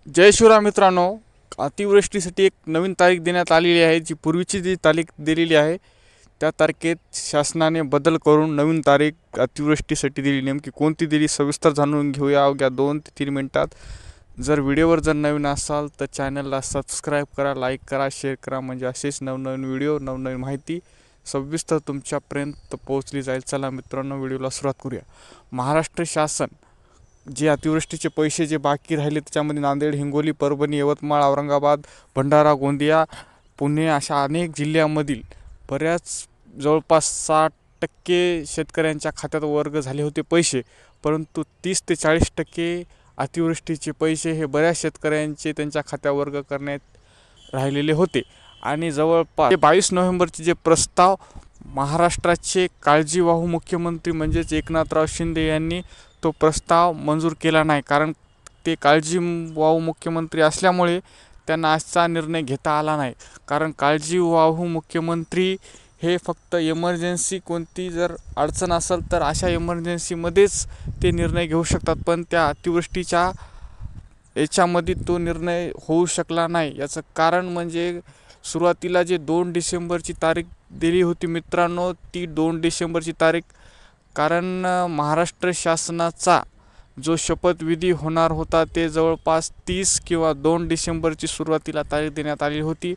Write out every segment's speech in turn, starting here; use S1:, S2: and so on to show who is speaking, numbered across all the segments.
S1: जय शिवराम मित्रांनो, अतिवृष्टीसाठी एक नवीन तारीख देण्यात आलेली आहे. जी पूर्वीची जी तारीख दिलेली आहे त्या तारखेत शासनाने बदल करून नवीन तारीख अतिवृष्टीसाठी दिली. नेमकी कोणती दिली सविस्तर जाणून घेऊया अवघ्या 2 ते 3 मिनिटात. जर नवीन असाल तर चॅनलला सबस्क्राईब करा, लाईक करा, शेअर करा, म्हणजे असेच नवनवीन व्हिडिओ, नवनवीन माहिती सविस्तर तुमच्यापर्यंत पोहोचली जाईल. चला मित्रांनो, व्हिडिओला सुरुवात करूया. महाराष्ट्र शासन जे अतिवृष्टीचे पैसे जे बाकी राहिले त्याच्यामध्ये नांदेड, हिंगोली, परभणी, यवतमाळ, औरंगाबाद, भंडारा, गोंदिया, पुणे अशा अनेक जिल्ह्यामधील बऱ्याच जवळपास 60% शेतकऱ्यांच्या खात्यात वर्ग झाले होते पैसे. परंतु 30 ते 40% अतिवृष्टीचे पैसे हे बऱ्याच शेतकऱ्यांचे त्यांच्या खात्यात वर्ग करण्यात राहिलेले होते. आणि जवळपास 22 नोव्हेंबरचे जे प्रस्ताव महाराष्ट्राचे काळजीवाहू मुख्यमंत्री म्हणजेच एकनाथराव शिंदे यांनी तो प्रस्ताव मंजूर केला नाही. कारण ते काळजीवाहू मुख्यमंत्री असल्यामुळे त्यांना आजचा निर्णय घेता आला नाही. कारण काळजीवाहू मुख्यमंत्री हे फक्त इमर्जन्सी, कोणती जर अडचण असेल तर अशा इमर्जन्सीमध्येच ते निर्णय घेऊ शकतात. पण त्या अतिवृष्टीच्या याच्यामध्ये तो निर्णय होऊ शकला नाही. याचं कारण म्हणजे सुरुवातीला जे 2 डिसेंबरची तारीख दिली होती मित्रांनो, ती 2 डिसेंबरची तारीख, कारण महाराष्ट्र शासनाचा जो शपथविधी होणार होता ते जवळपास 30 किंवा 2 डिसेंबरची सुरुवातीला तारीख देण्यात आली होती.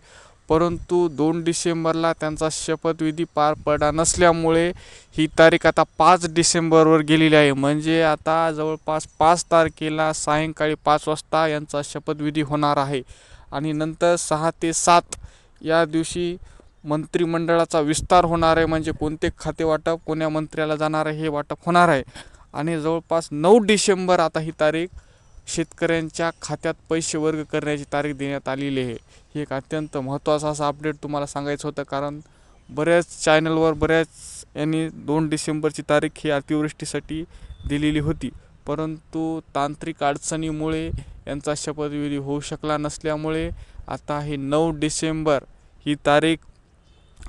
S1: परंतु 2 डिसेंबरला त्यांचा शपथविधी पार पडला नसल्यामुळे ही तारीख आता 5 डिसेंबरवर गेलेली आहे. म्हणजे आता जवळपास 5 तारखेला सायंकाळी 5 वाजता यांचा शपथविधी होणार आहे. आणि नंतर 6 ते 7 या दिवशी मंत्रिमंडळाचा विस्तार होणार आहे. म्हणजे कोणते खाते वाटप कोण्या मंत्र्याला जाणार आहे हे वाटप होणार आहे. आणि जवळपास 9 डिसेंबर आता ही तारीख शेतकऱ्यांच्या खात्यात पैसे वर्ग करण्याची तारीख देण्यात आलेली आहे. ही एक अत्यंत महत्त्वाचा असा अपडेट तुम्हाला सांगायचं होतं. कारण बऱ्याच चॅनलवर बऱ्याच यांनी 2 डिसेंबरची तारीख ही अतिवृष्टीसाठी दिलेली होती. परंतु तांत्रिक अडचणीमुळे यांचा शपथविधी होऊ शकला नसल्यामुळे आता ही 9 डिसेंबर ही तारीख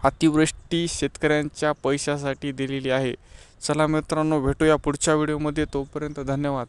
S1: अतिवृष्टी शेतकऱ्यांच्या पैशासाठी दिलेली आहे. चला मित्रांनो, भेटूया पुढच्या व्हिडिओमध्ये. तोपर्यंत धन्यवाद.